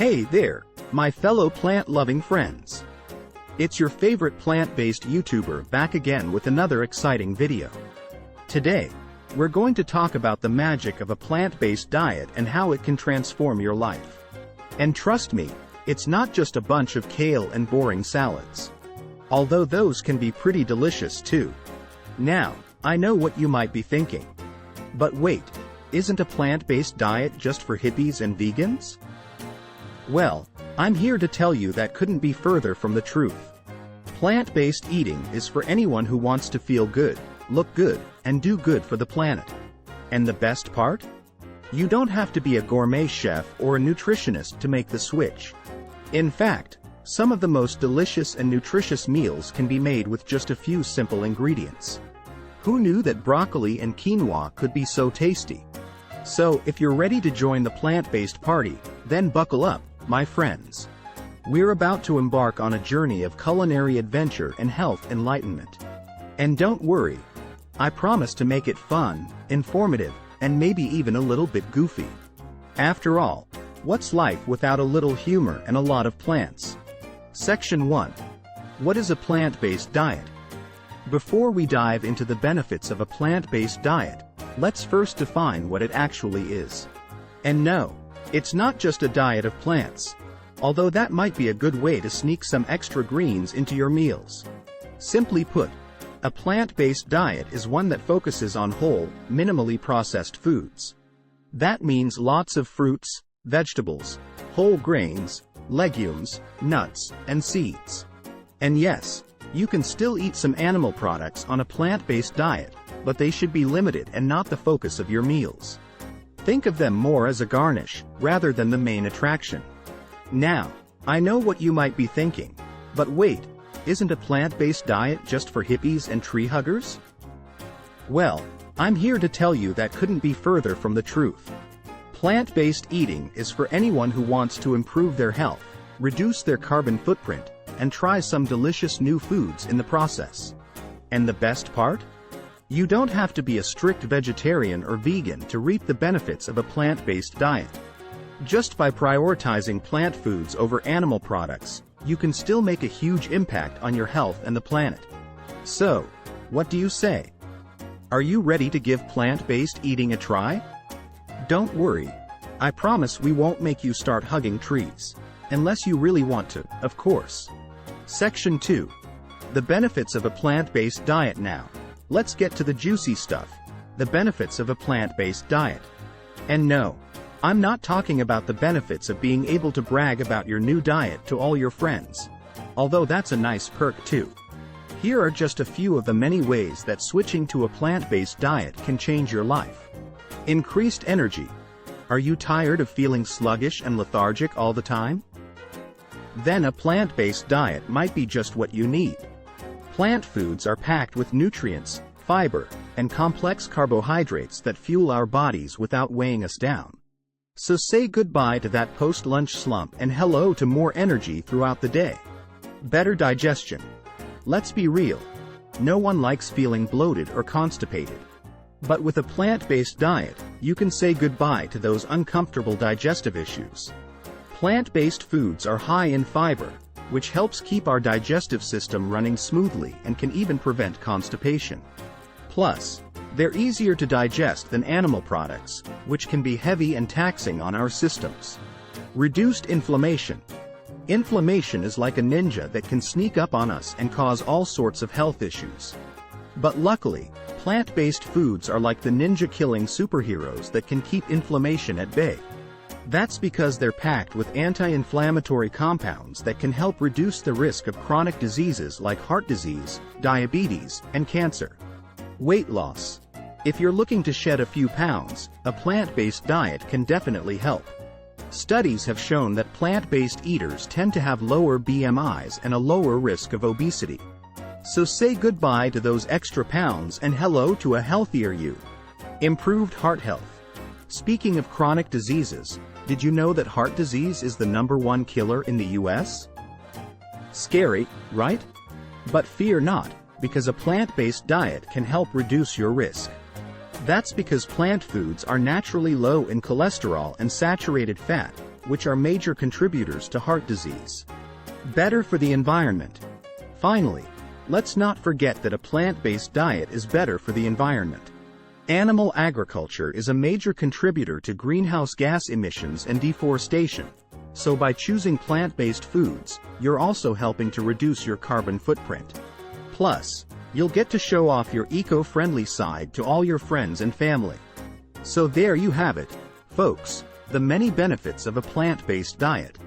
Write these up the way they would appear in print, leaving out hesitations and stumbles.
Hey there, my fellow plant-loving friends. It's your favorite plant-based YouTuber back again with another exciting video. Today, we're going to talk about the magic of a plant-based diet and how it can transform your life. And trust me, it's not just a bunch of kale and boring salads. Although those can be pretty delicious too. Now, I know what you might be thinking. But wait, isn't a plant-based diet just for hippies and vegans? Well, I'm here to tell you that couldn't be further from the truth. Plant-based eating is for anyone who wants to feel good, look good, and do good for the planet. And the best part? You don't have to be a gourmet chef or a nutritionist to make the switch. In fact, some of the most delicious and nutritious meals can be made with just a few simple ingredients. Who knew that broccoli and quinoa could be so tasty? So, if you're ready to join the plant-based party, then buckle up, my friends. We're about to embark on a journey of culinary adventure and health enlightenment. And don't worry, I promise to make it fun, informative, and maybe even a little bit goofy. After all, what's life without a little humor and a lot of plants? Section 1. What is a plant-based diet? Before we dive into the benefits of a plant-based diet, let's first define what it actually is. And no, it's not just a diet of plants, although that might be a good way to sneak some extra greens into your meals. Simply put, a plant-based diet is one that focuses on whole, minimally processed foods. That means lots of fruits, vegetables, whole grains, legumes, nuts, and seeds. And yes, you can still eat some animal products on a plant-based diet, but they should be limited and not the focus of your meals. Think of them more as a garnish, rather than the main attraction. Now, I know what you might be thinking, but wait, isn't a plant-based diet just for hippies and tree huggers? Well, I'm here to tell you that couldn't be further from the truth. Plant-based eating is for anyone who wants to improve their health, reduce their carbon footprint, and try some delicious new foods in the process. And the best part? You don't have to be a strict vegetarian or vegan to reap the benefits of a plant-based diet. Just by prioritizing plant foods over animal products, you can still make a huge impact on your health and the planet. So, what do you say? Are you ready to give plant-based eating a try? Don't worry. I promise we won't make you start hugging trees. Unless you really want to, of course. Section 2. The benefits of a plant-based diet now. Let's get to the juicy stuff, the benefits of a plant-based diet. And no, I'm not talking about the benefits of being able to brag about your new diet to all your friends. Although that's a nice perk too. Here are just a few of the many ways that switching to a plant-based diet can change your life. Increased energy. Are you tired of feeling sluggish and lethargic all the time? Then a plant-based diet might be just what you need. Plant foods are packed with nutrients, fiber, and complex carbohydrates that fuel our bodies without weighing us down. So say goodbye to that post-lunch slump and hello to more energy throughout the day. Better digestion. Let's be real. No one likes feeling bloated or constipated. But with a plant-based diet, you can say goodbye to those uncomfortable digestive issues. Plant-based foods are high in fiber, which helps keep our digestive system running smoothly and can even prevent constipation. Plus, they're easier to digest than animal products, which can be heavy and taxing on our systems. Reduced inflammation. Inflammation is like a ninja that can sneak up on us and cause all sorts of health issues. But luckily, plant-based foods are like the ninja-killing superheroes that can keep inflammation at bay. That's because they're packed with anti-inflammatory compounds that can help reduce the risk of chronic diseases like heart disease, diabetes, and cancer. Weight loss. If you're looking to shed a few pounds, a plant-based diet can definitely help. Studies have shown that plant-based eaters tend to have lower BMIs and a lower risk of obesity. So say goodbye to those extra pounds and hello to a healthier you. Improved heart health. Speaking of chronic diseases, did you know that heart disease is the #1 killer in the US? Scary, right? But fear not, because a plant-based diet can help reduce your risk. That's because plant foods are naturally low in cholesterol and saturated fat, which are major contributors to heart disease. Better for the environment. Finally, let's not forget that a plant-based diet is better for the environment. Animal agriculture is a major contributor to greenhouse gas emissions and deforestation. So by choosing plant-based foods, you're also helping to reduce your carbon footprint. Plus, you'll get to show off your eco-friendly side to all your friends and family. So there you have it, folks, the many benefits of a plant-based diet.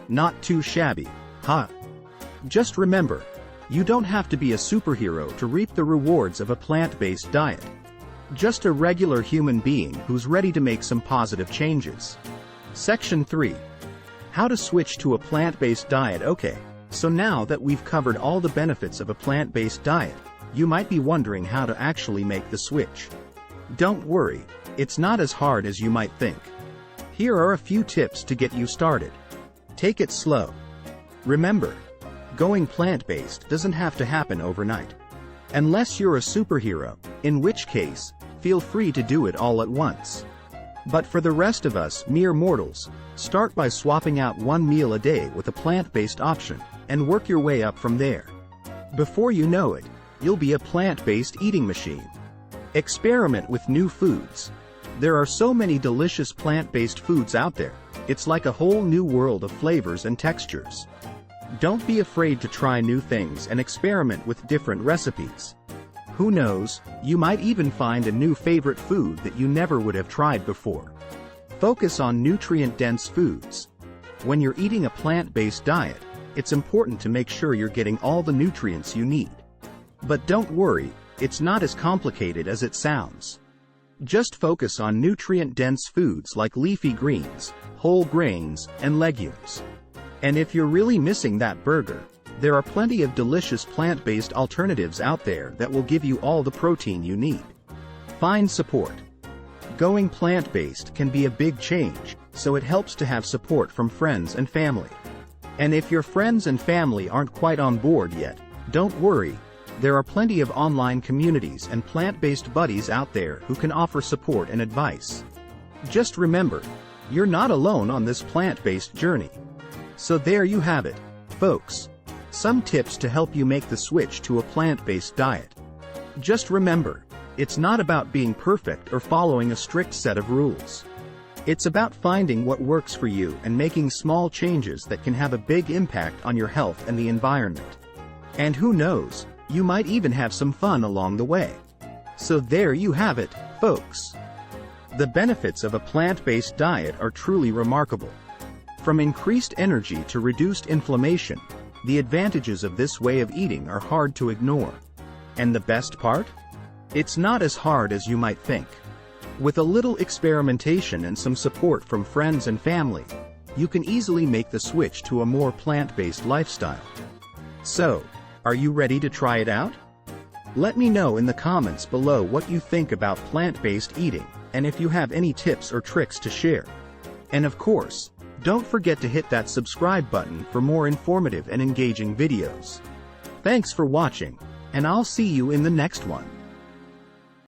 Not too shabby, huh? Just remember, you don't have to be a superhero to reap the rewards of a plant-based diet. Just a regular human being who's ready to make some positive changes. Section 3. How to switch to a plant-based diet. Okay, so now that we've covered all the benefits of a plant-based diet, you might be wondering how to actually make the switch. Don't worry, it's not as hard as you might think. Here are a few tips to get you started. Take it slow. Remember, going plant-based doesn't have to happen overnight. Unless you're a superhero, in which case, feel free to do it all at once. But for the rest of us mere mortals, start by swapping out one meal a day with a plant-based option, and work your way up from there. Before you know it, you'll be a plant-based eating machine. Experiment with new foods. There are so many delicious plant-based foods out there, it's like a whole new world of flavors and textures. Don't be afraid to try new things and experiment with different recipes. Who knows, you might even find a new favorite food that you never would have tried before. Focus on nutrient-dense foods. When you're eating a plant-based diet, it's important to make sure you're getting all the nutrients you need. But don't worry, it's not as complicated as it sounds. Just focus on nutrient-dense foods like leafy greens, whole grains, and legumes. And if you're really missing that burger, there are plenty of delicious plant-based alternatives out there that will give you all the protein you need. Find support. Going plant-based can be a big change, so it helps to have support from friends and family. And if your friends and family aren't quite on board yet, don't worry, there are plenty of online communities and plant-based buddies out there who can offer support and advice. Just remember, you're not alone on this plant-based journey. So there you have it, folks. Some tips to help you make the switch to a plant-based diet. Just remember, it's not about being perfect or following a strict set of rules. It's about finding what works for you and making small changes that can have a big impact on your health and the environment. And who knows, you might even have some fun along the way. So there you have it, folks. The benefits of a plant-based diet are truly remarkable. From increased energy to reduced inflammation, the advantages of this way of eating are hard to ignore. And the best part? It's not as hard as you might think. With a little experimentation and some support from friends and family, you can easily make the switch to a more plant-based lifestyle. So, are you ready to try it out? Let me know in the comments below what you think about plant-based eating, and if you have any tips or tricks to share. And of course, don't forget to hit that subscribe button for more informative and engaging videos. Thanks for watching, and I'll see you in the next one.